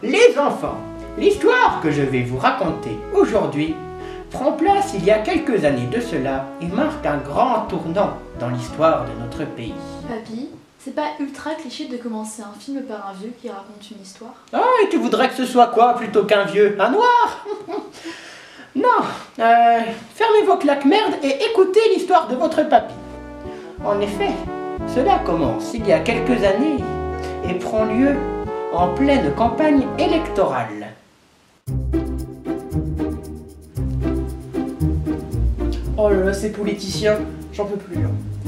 Les enfants, l'histoire que je vais vous raconter aujourd'hui prend place il y a quelques années de cela et marque un grand tournant dans l'histoire de notre pays. Papy, c'est pas ultra cliché de commencer un film par un vieux qui raconte une histoire? Ah, et tu voudrais que ce soit quoi plutôt qu'un vieux? Un noir? Non, fermez vos claques merde et écoutez l'histoire de votre papy. En effet, cela commence il y a quelques années et prend lieu en pleine campagne électorale. Oh là là, ces politiciens, j'en peux plus.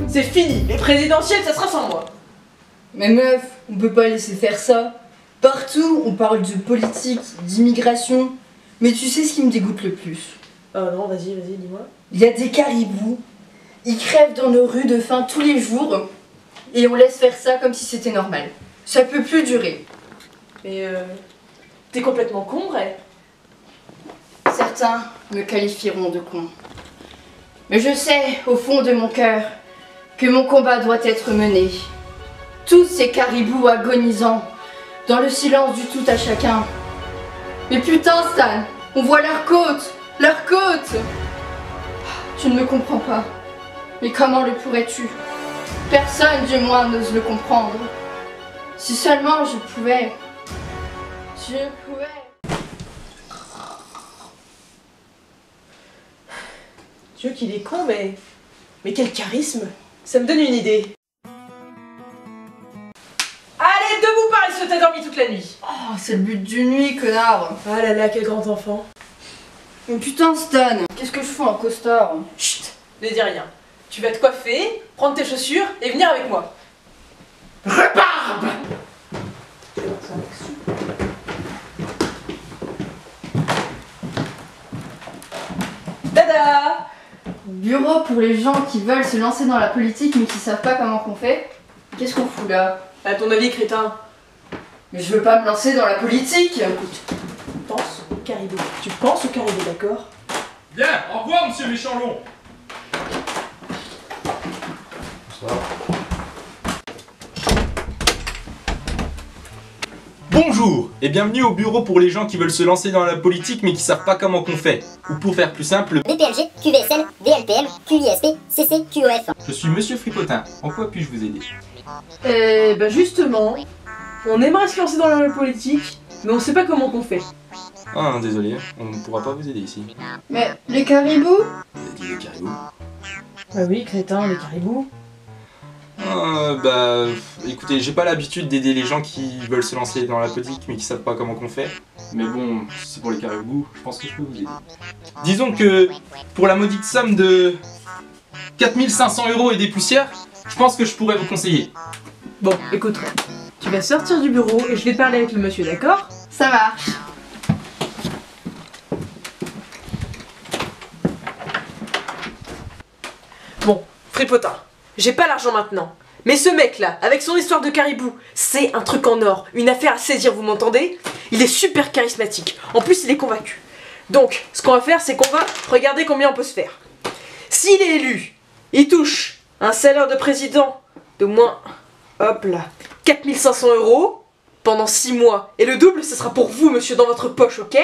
C'est fini, les présidentielles, ça sera sans moi. Mais meuf, on peut pas laisser faire ça. Partout, on parle de politique, d'immigration. Mais tu sais ce qui me dégoûte le plus? Oh non, vas-y, dis-moi. Il y a des caribous. Ils crèvent dans nos rues de faim tous les jours. Et on laisse faire ça comme si c'était normal. Ça peut plus durer. Mais t'es complètement con, vrai? Certains me qualifieront de con. Mais je sais, au fond de mon cœur, que mon combat doit être mené. Tous ces caribous agonisants, dans le silence du tout à chacun. Mais putain, Stan, on voit leurs côtes! Leurs côtes! Tu ne me comprends pas. Mais comment le pourrais-tu? Personne, du moins, n'ose le comprendre. Si seulement je pouvais... Dieu qu'il est con, mais quel charisme! Ça me donne une idée. Allez, debout paresseux, t'as dormi toute la nuit. Oh, c'est le but d'une nuit, connard! Ah là là, quel grand enfant. Mais putain, Stan, qu'est-ce que je fous en costard? Chut, ne dis rien. Tu vas te coiffer, prendre tes chaussures et venir avec moi. Rhubarbe! Dada! Bureau pour les gens qui veulent se lancer dans la politique mais qui savent pas comment qu'on fait. Qu'est-ce qu'on fout là? À ton avis, crétin? Mais je veux pas me lancer dans la politique. Écoute, pense au caribou. Tu penses au caribou, d'accord? Bien, au revoir, monsieur Méchanlon. Bonjour et bienvenue au bureau pour les gens qui veulent se lancer dans la politique mais qui savent pas comment qu'on fait. Ou pour faire plus simple, BPLG, QVSL, VLPM, QISP, CC, QOF. je suis monsieur Fripotin. En quoi puis-je vous aider? Bah justement, on aimerait se lancer dans la politique, mais on sait pas comment qu'on fait. Ah, désolé, on ne pourra pas vous aider ici. Mais les caribous? Vous avez dit les caribous? Bah oui, crétin, les caribous. Écoutez, j'ai pas l'habitude d'aider les gens qui veulent se lancer dans la politique mais qui savent pas comment qu'on fait. Mais bon, si c'est pour les caribous, je pense que je peux vous aider. Disons que pour la maudite somme de 4500 € et des poussières, je pense que je pourrais vous conseiller. Bon, écoute, tu vas sortir du bureau et je vais parler avec le monsieur, d'accord? Ça marche. Bon, fripotin, j'ai pas l'argent maintenant. Mais ce mec-là, avec son histoire de caribou, c'est un truc en or, une affaire à saisir, vous m'entendez? Il est super charismatique, en plus il est convaincu. Donc, ce qu'on va faire, c'est qu'on va regarder combien on peut se faire. S'il est élu, il touche un salaire de président de moins, hop là, 4500 € pendant 6 mois. Et le double, ce sera pour vous, monsieur, dans votre poche, ok?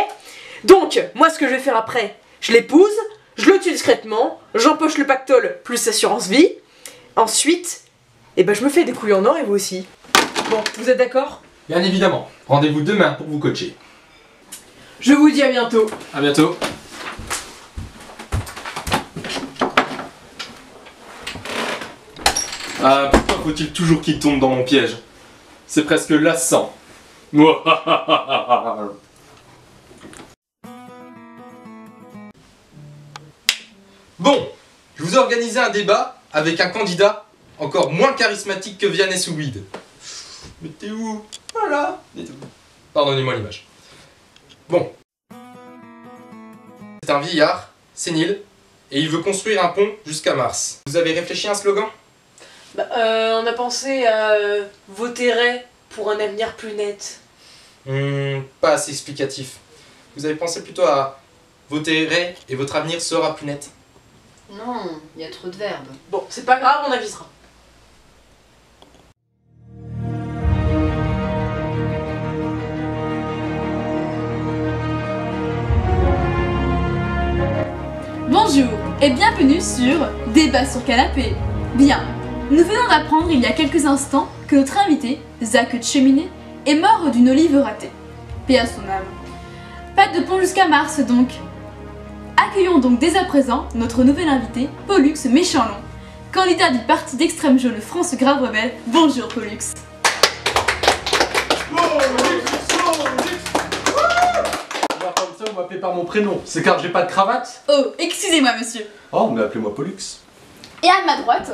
Donc, moi, ce que je vais faire après, je l'épouse, je le tue discrètement, j'empoche le pactole plus assurance vie. Ensuite, je me fais des couilles en or et vous aussi. Bon, vous êtes d'accord? Bien évidemment. Rendez-vous demain pour vous coacher. Je vous dis à bientôt. A bientôt. Ah, pourquoi faut-il toujours qu'il tombe dans mon piège? C'est presque lassant. Bon, je vous ai organisé un débat avec un candidat encore moins charismatique que Vianney sous weed. Mais t'es où? Voilà. Pardonnez-moi l'image. Bon. C'est un vieillard, sénile, et il veut construire un pont jusqu'à Mars. Vous avez réfléchi à un slogan? On a pensé à voter pour un avenir plus net. Pas assez explicatif. Vous avez pensé plutôt à voter et votre avenir sera plus net. Non, il y a trop de verbes. Bon, c'est pas grave, on avisera. et bienvenue sur Débat sur canapé. Bien, nous venons d'apprendre il y a quelques instants que notre invité, Zach Cheminée, est mort d'une olive ratée. Paix à son âme. Pas de pont jusqu'à Mars donc. Accueillons donc dès à présent notre nouvel invité, Pollux Méchanlon, candidat du parti d'extrême jaune France Grave Rebelle. Bonjour Pollux. Comme ça, vous m'appelez par mon prénom. C'est car j'ai pas de cravate? Oh, excusez-moi monsieur. Oh, mais appelez-moi Pollux. Et à ma droite,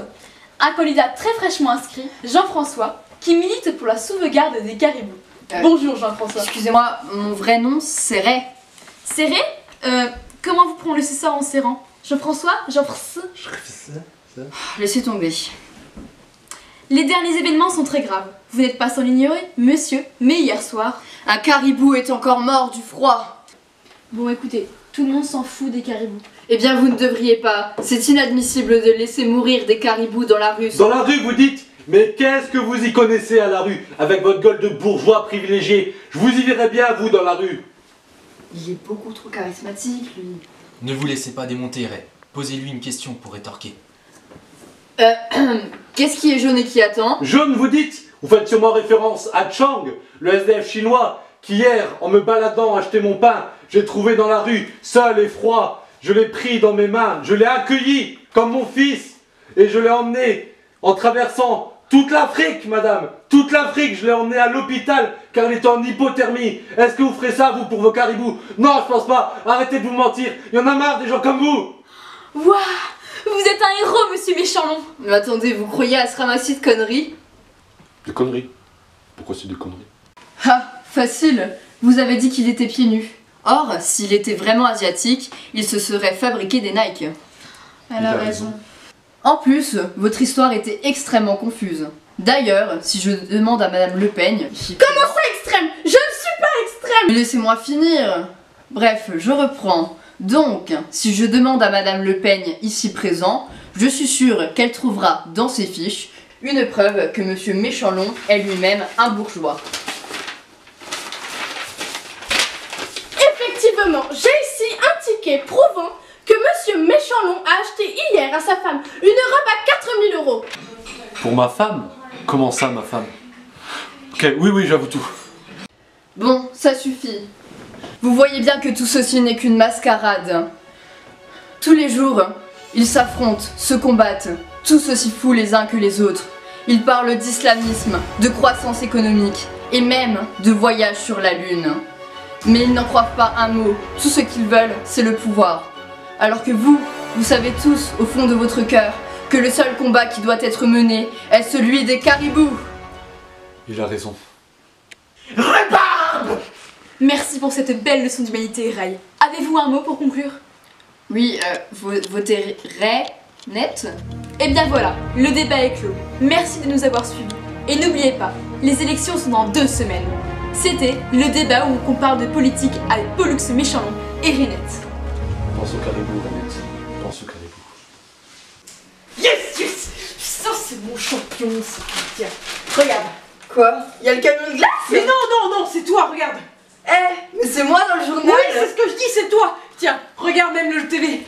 un candidat très fraîchement inscrit, Jean-François, qui milite pour la sauvegarde des caribous. Bonjour Jean-François. Excusez-moi, mon vrai nom c'est Ray. Serré comment vous prononcez ça en serrant? Jean-François? Jean-François? Laissez tomber. Les derniers événements sont très graves. Vous n'êtes pas sans l'ignorer, monsieur, mais hier soir... Un caribou est encore mort du froid. Bon écoutez, tout le monde s'en fout des caribous. Eh bien vous ne devriez pas. C'est inadmissible de laisser mourir des caribous dans la rue. Dans la rue, vous dites? Mais qu'est-ce que vous y connaissez à la rue? Avec votre gueule de bourgeois privilégié, je vous y verrais bien, vous, dans la rue. Il est beaucoup trop charismatique, lui. Ne vous laissez pas démonter, Ray. Posez-lui une question pour rétorquer. Qu'est-ce qui est jaune et qui attend? Jaune, vous dites? Vous faites sûrement référence à Chang, le SDF chinois, qui hier, en me baladant acheter mon pain, j'ai trouvé dans la rue, seul et froid. Je l'ai pris dans mes mains, je l'ai accueilli comme mon fils, et je l'ai emmené en traversant toute l'Afrique, madame. Toute l'Afrique, je l'ai emmené à l'hôpital car il était en hypothermie. Est-ce que vous ferez ça, vous, pour vos caribous? Non, je pense pas. Arrêtez de vous mentir. Il y en a marre des gens comme vous. Waouh! Vous êtes un héros, monsieur Méchanlon. Mais attendez, vous croyez à se ramasser de conneries? Des conneries? Pourquoi c'est des conneries? Ah, facile. Vous avez dit qu'il était pieds nus. Or, s'il était vraiment asiatique, il se serait fabriqué des Nike. Elle a raison. En plus, votre histoire était extrêmement confuse. D'ailleurs, si je demande à Madame Le Pen... Comment ça extrême? Je ne suis pas extrême. Mais laissez-moi finir. Bref, je reprends. Donc, si je demande à Madame Le Pen ici présent, je suis sûre qu'elle trouvera dans ses fiches une preuve que Monsieur Méchanlon est lui-même un bourgeois. Effectivement, j'ai ici un ticket prouvant que Monsieur Méchanlon a acheté hier à sa femme une robe à 4000 €. Pour ma femme? Comment ça, ma femme? Ok, oui, j'avoue tout. Bon, ça suffit. Vous voyez bien que tout ceci n'est qu'une mascarade. Tous les jours, ils s'affrontent, se combattent, tous aussi fous les uns que les autres. Ils parlent d'islamisme, de croissance économique et même de voyage sur la lune. Mais ils n'en croient pas un mot, tout ce qu'ils veulent, c'est le pouvoir. Alors que vous savez tous, au fond de votre cœur, que le seul combat qui doit être mené est celui des caribous. Il a raison. Merci pour cette belle leçon d'humanité, Ray. Avez-vous un mot pour conclure? Oui, votez Ray net. Eh bien voilà, le débat est clos. Merci de nous avoir suivis. Et n'oubliez pas, les élections sont dans 2 semaines. C'était le débat où on parle de politique avec Pollux Méchanlon et Renette. Pense au caribou, Renette. Pense au caribou. Yes! Ça, c'est mon champion, ça. Tiens, regarde. Quoi? Il y a le camion de glace? Mais non, c'est toi, regarde. Mais c'est moi dans le journal. Oui, c'est ce que je dis, c'est toi. Tiens, regarde même le TV.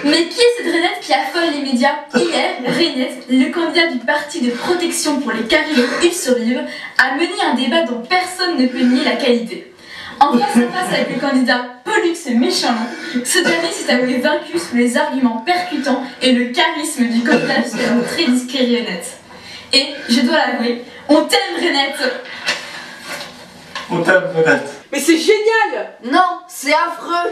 Mais qui est cette Renette qui affole les médias? Hier, Renette, le candidat du parti de protection pour les caribous ils survivent, a mené un débat dont personne ne peut nier la qualité. En face à face avec le candidat Pollux Méchanlon, ce dernier s'est avoué vaincu sous les arguments percutants et le charisme du candidat finalement très discret et honnête. Et, je dois l'avouer, on t'aime Renette. On t'aime, Renette. Mais c'est génial. Non, c'est affreux.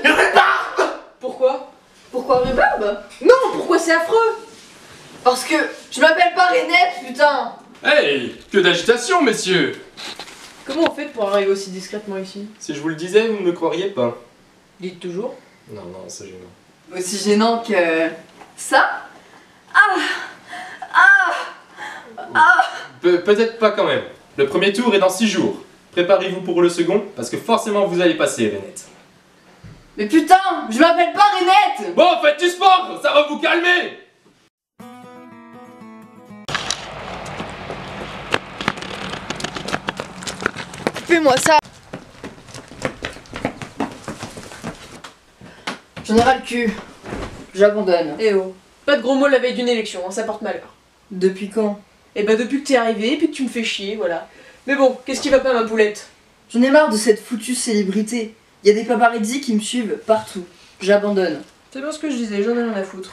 Pourquoi? Pourquoi rhubarbe? Non, pourquoi c'est affreux? Parce que je m'appelle pas Renette, putain. Hey, que d'agitation, messieurs! Comment on fait pour arriver aussi discrètement ici? Si je vous le disais, vous ne me croiriez pas. Dites toujours. Non, c'est gênant. Aussi gênant que... ça? Peut-être pas quand même. Le premier tour est dans 6 jours. Préparez-vous pour le second, parce que forcément vous allez passer, Renette. Mais putain, je m'appelle pas Renette. Bon, faites du sport, ça va vous calmer! Fais-moi ça. J'en ai ras le cul. J'abandonne. Eh oh, pas de gros mots la veille d'une élection, hein, ça porte malheur. Depuis quand? Eh bah depuis que t'es arrivé, et puis que tu me fais chier, voilà. Mais bon, qu'est-ce qui va pas ma poulette? J'en ai marre de cette foutue célébrité. Il y a des paparazzi qui me suivent partout. J'abandonne. C'est bien ce que je disais, j'en ai rien à foutre.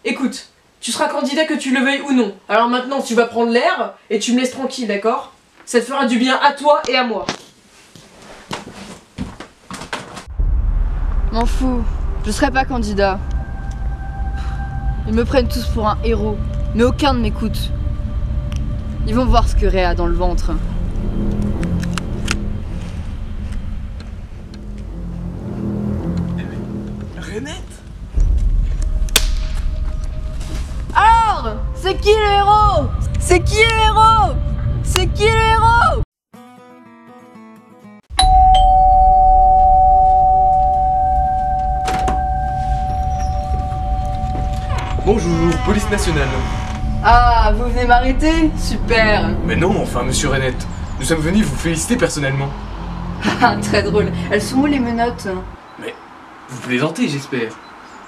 Écoute, tu seras candidat que tu le veuilles ou non. Alors maintenant, tu vas prendre l'air et tu me laisses tranquille, d'accord? Ça te fera du bien à toi et à moi. M'en fous. Je serai pas candidat. Ils me prennent tous pour un héros, mais aucun ne m'écoute. Ils vont voir ce que Ray a dans le ventre. Renette? Alors, c'est qui le héros? C'est qui le héros? C'est qui le héros? Bonjour, police nationale. Ah, vous venez m'arrêter? Super. Mais non, enfin, monsieur Renette, nous sommes venus vous féliciter personnellement. Ah, très drôle. Elles sont où les menottes? Vous plaisantez, j'espère.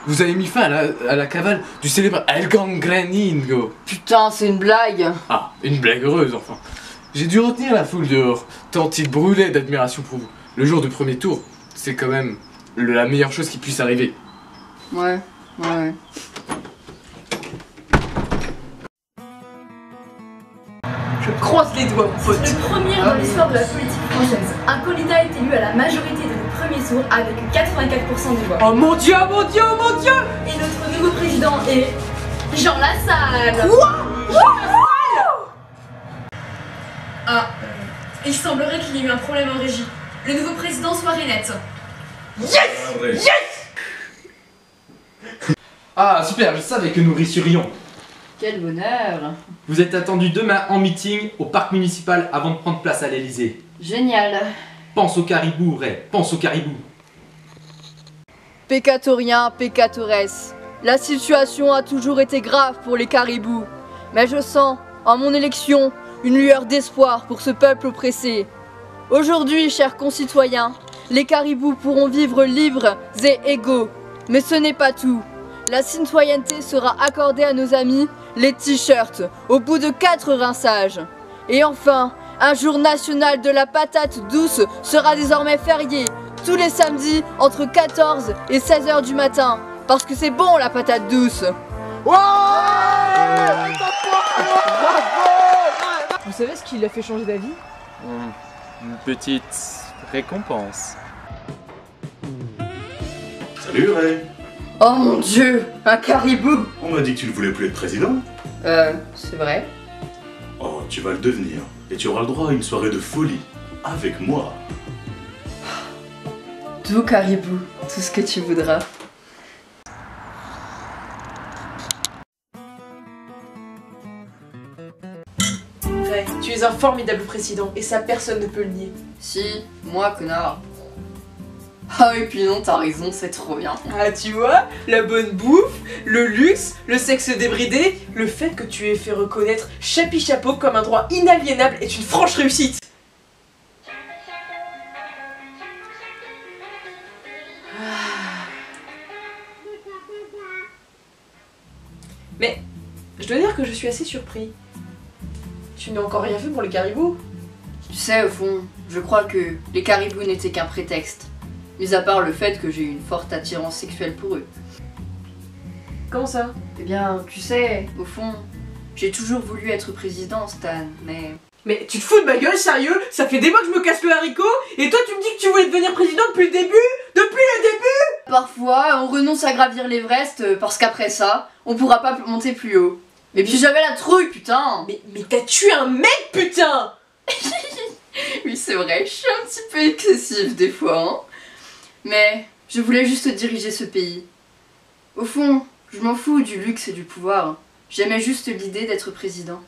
Vous avez mis fin à la cavale du célèbre El Gangreningo. Putain, c'est une blague. Ah, une blague heureuse, enfin. J'ai dû retenir la foule dehors, tant il brûlait d'admiration pour vous. Le jour du premier tour, c'est quand même la meilleure chose qui puisse arriver. Ouais. Je croise les doigts, mon pote. Le premier dans l'histoire de la politique française. Un candidat est élu à la majorité de le premier tour avec 84% des voix. Oh mon dieu, oh mon dieu, oh mon dieu! Et notre nouveau président est Jean Lassalle. Ah, il semblerait qu'il y ait eu un problème en régie. Le nouveau président soit Renette. Ah, super, je savais que nous réussirions. Quel bonheur. Vous êtes attendus demain en meeting au parc municipal avant de prendre place à l'Elysée. Génial. Pense au caribou, Ray, pense au caribou. Pécatorien, pécatores. La situation a toujours été grave pour les caribous. Mais je sens, en mon élection, une lueur d'espoir pour ce peuple oppressé. Aujourd'hui, chers concitoyens, les caribous pourront vivre libres et égaux. Mais ce n'est pas tout. La citoyenneté sera accordée à nos amis, les t-shirts, au bout de 4 rinçages. Et enfin, un jour national de la patate douce sera désormais férié, tous les samedis entre 14 et 16 h du matin, parce que c'est bon la patate douce. Vous savez ce qui l'a fait changer d'avis? Une petite récompense. Salut Ray. Oh mon dieu, un caribou. On m'a dit que tu ne voulais plus être président. C'est vrai. Oh, tu vas le devenir. Et tu auras le droit à une soirée de folie. Avec moi. Doux caribou, tout ce que tu voudras. Ray, tu es un formidable président, et ça personne ne peut le nier. Si, moi connard. Ah oui, puis non, t'as raison, c'est trop bien. Ah tu vois, la bonne bouffe, le luxe, le sexe débridé, le fait que tu aies fait reconnaître Chapi Chapeau comme un droit inaliénable est une franche réussite. Mais, je dois dire que je suis assez surpris. Tu n'as encore rien fait pour les caribous? Tu sais, au fond, je crois que les caribous n'étaient qu'un prétexte. Mis à part le fait que j'ai une forte attirance sexuelle pour eux. Comment ça? Eh bien, tu sais, au fond, j'ai toujours voulu être président, Stan, mais... Mais tu te fous de ma gueule, sérieux? Ça fait des mois que je me casse le haricot, et toi tu me dis que tu voulais devenir président depuis le début? Depuis le début? Parfois, on renonce à gravir l'Everest parce qu'après ça, on pourra pas monter plus haut. Mais puis j'avais la trouille, putain! Mais t'as tué un mec, putain! Oui, c'est vrai, je suis un petit peu excessive des fois, hein. Mais je voulais juste diriger ce pays. Au fond, je m'en fous du luxe et du pouvoir. J'aimais juste l'idée d'être président.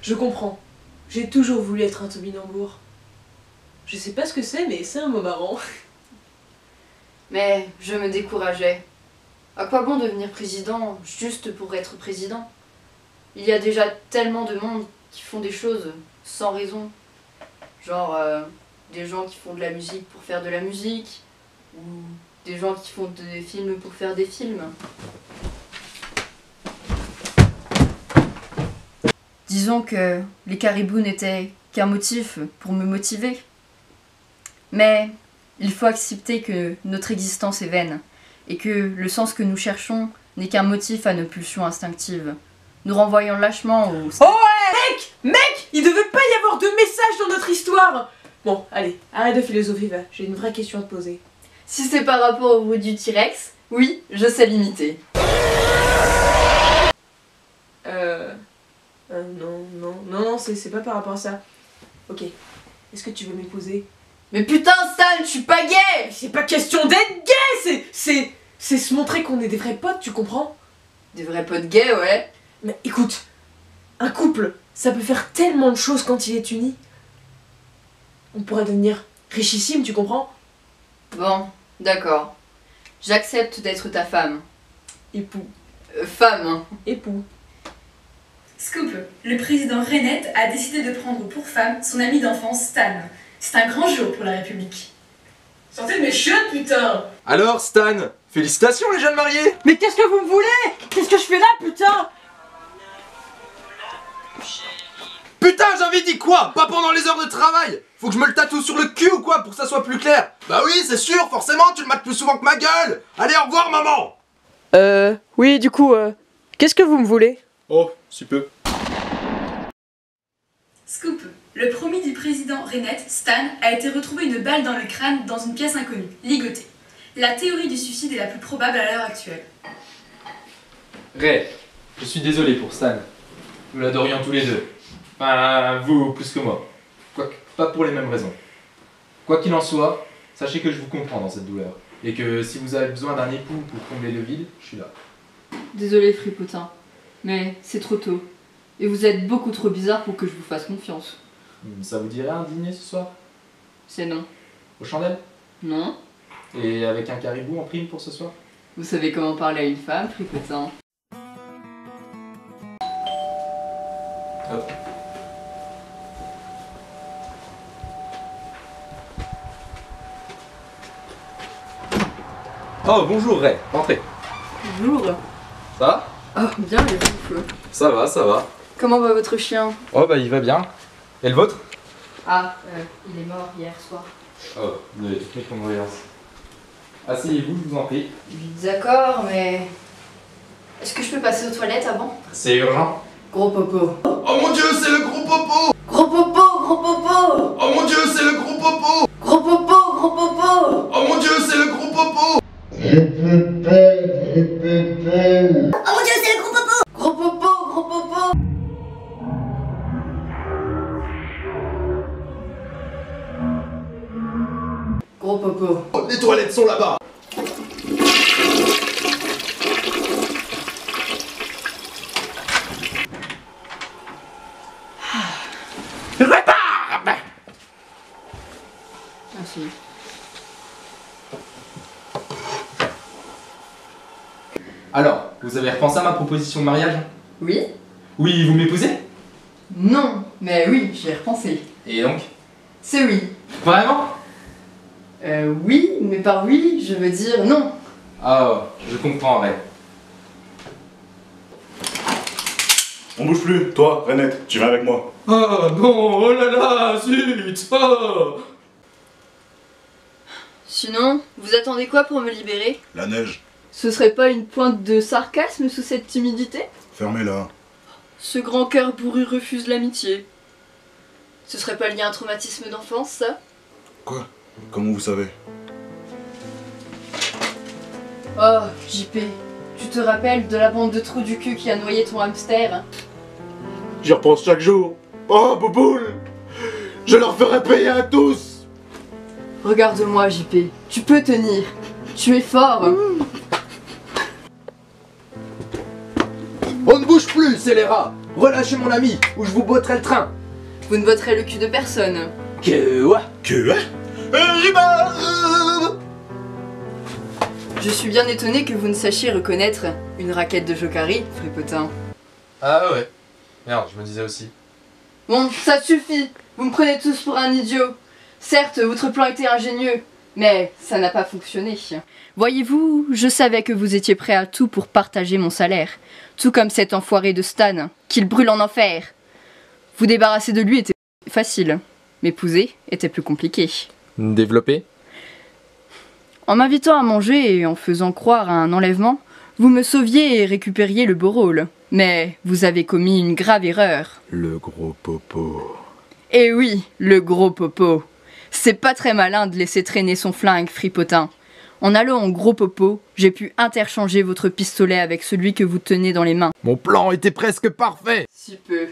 Je comprends. J'ai toujours voulu être un tobinambour. Je sais pas ce que c'est, mais c'est un mot marrant. Mais je me décourageais. À quoi bon devenir président juste pour être président? Il y a déjà tellement de monde qui font des choses sans raison. Genre des gens qui font de la musique pour faire de la musique, ou Des gens qui font des films pour faire des films. Disons que les caribous n'étaient qu'un motif pour me motiver. Mais il faut accepter que notre existence est vaine et que le sens que nous cherchons n'est qu'un motif à nos pulsions instinctives. Nous renvoyons lâchement au... Oh ouais! Mec! Il devait pas y avoir de message dans notre histoire! Bon, allez, arrête de philosopher, va. J'ai une vraie question à te poser. Si c'est par rapport au bruit du T-Rex, oui, je sais l'imiter. Non, c'est pas par rapport à ça. Ok, est-ce que tu veux m'épouser? Mais putain, Stan, je suis pas gay! C'est pas question d'être gay! C'est se montrer qu'on est des vrais potes, tu comprends? Des vrais potes gays, ouais. Mais écoute, un couple, ça peut faire tellement de choses quand il est uni. On pourrait devenir richissime, tu comprends? Bon, d'accord. J'accepte d'être ta femme. Époux. Femme, hein. Époux. Scoop, le président Rennett a décidé de prendre pour femme son ami d'enfance Stan. C'est un grand jour pour la République. Sortez de mes chiottes, putain! Alors, Stan, félicitations les jeunes mariés! Mais qu'est-ce que vous me voulez? Qu'est-ce que je fais là, putain? Putain, j'avais dit quoi? Pas pendant les heures de travail! Faut que je me le tatoue sur le cul ou quoi pour que ça soit plus clair? Bah oui, c'est sûr, forcément, tu le mates plus souvent que ma gueule! Allez, au revoir, maman! Oui, du coup, qu'est-ce que vous me voulez? Oh, si peu. Scoop, le promis du président Rennett, Stan, a été retrouvé une balle dans le crâne dans une pièce inconnue, ligotée. La théorie du suicide est la plus probable à l'heure actuelle. Ray, je suis désolé pour Stan. Nous l'adorions tous les deux. Enfin, vous plus que moi. Quoique, pas pour les mêmes raisons. Quoi qu'il en soit, sachez que je vous comprends dans cette douleur. Et que si vous avez besoin d'un époux pour combler le vide, je suis là. Désolé, fripotin, mais c'est trop tôt. Et vous êtes beaucoup trop bizarre pour que je vous fasse confiance. Ça vous dirait un dîner ce soir? C'est non. Aux chandelles? Non? Et avec un caribou en prime pour ce soir? Vous savez comment parler à une femme, fripotin? Hop. Oh, bonjour Ray, rentrez. Bonjour. Ça va? Oh, bien, les feu. Ça va, ça va. Comment va votre chien? Oh bah il va bien. Et le vôtre? Ah, il est mort hier soir. Oh, vous avez toutes mes condoléances. Asseyez-vous, je vous en prie. D'accord, mais... Est-ce que je peux passer aux toilettes avant? C'est urgent. Gros popo. Oh mon dieu, c'est le gros popo! Gros popo, gros popo! Oh mon dieu, c'est le gros popo! Gros popo, gros popo! Oh mon dieu, c'est le gros popo! Oh mon dieu, c'est le gros popo! Gros popo, gros popo! Gros popo. Oh, les toilettes sont là-bas! Merci. Alors, vous avez repensé à ma proposition de mariage? Oui? Oui, vous m'épousez? Non, mais oui, j'y ai repensé. Et donc? C'est oui. Vraiment? Oui, mais par oui, je veux dire non. Ah, je comprends, Ray. On bouge plus, toi, Rennett, tu viens avec moi. Oh non, oh là là, zut! Oh. Sinon, vous attendez quoi pour me libérer? La neige, Ce serait pas une pointe de sarcasme sous cette timidité? fermez-la. Ce grand cœur bourru refuse l'amitié. Ce serait pas lié à un traumatisme d'enfance, ça? Quoi? Comment vous savez? Oh, JP, tu te rappelles de la bande de trous du cul qui a noyé ton hamster? J'y repense chaque jour. Oh, Bouboule! Je leur ferai payer à tous! Regarde-moi, JP, tu peux tenir. Tu es fort. On ne bouge plus, scélérat! Relâchez mon ami, ou je vous botterai le train! Vous ne botterez le cul de personne. Que ouais? Que hein? Je suis bien étonné que vous ne sachiez reconnaître une raquette de Jokari, fripotin. Ah ouais. Merde, je me disais aussi. Bon, ça suffit. Vous me prenez tous pour un idiot. Certes, votre plan était ingénieux, Mais ça n'a pas fonctionné. Voyez-vous, je savais que vous étiez prêt à tout pour partager mon salaire. Tout comme cet enfoiré de Stan, qu'il brûle en enfer. Vous débarrasser de lui était facile. M'épouser était plus compliqué. Développer? En m'invitant à manger et en faisant croire à un enlèvement, vous me sauviez et récupériez le beau rôle. Mais vous avez commis une grave erreur. Le gros popo. Eh oui, le gros popo. C'est pas très malin de laisser traîner son flingue, fripotin. En allant en gros popo, j'ai pu interchanger votre pistolet avec celui que vous tenez dans les mains. Mon plan était presque parfait. Si peu.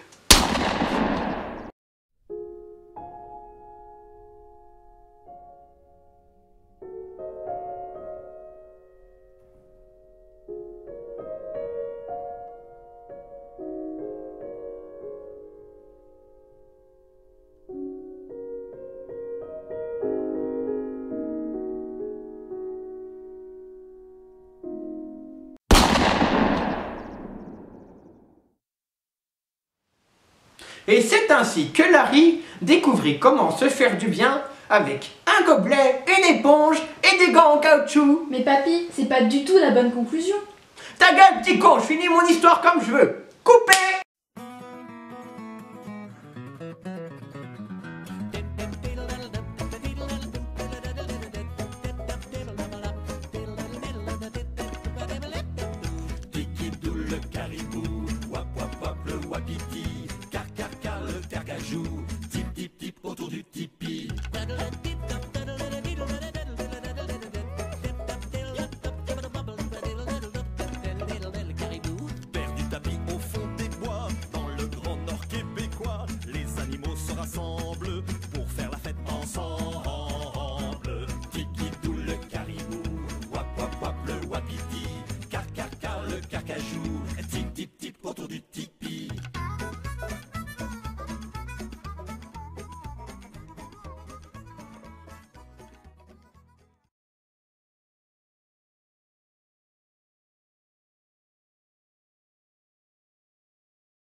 Et c'est ainsi que Larry découvrit comment se faire du bien avec un gobelet, une éponge et des gants en caoutchouc. Mais papy, c'est pas du tout la bonne conclusion. Ta gueule, petit con, je finis mon histoire comme je veux. Coupé!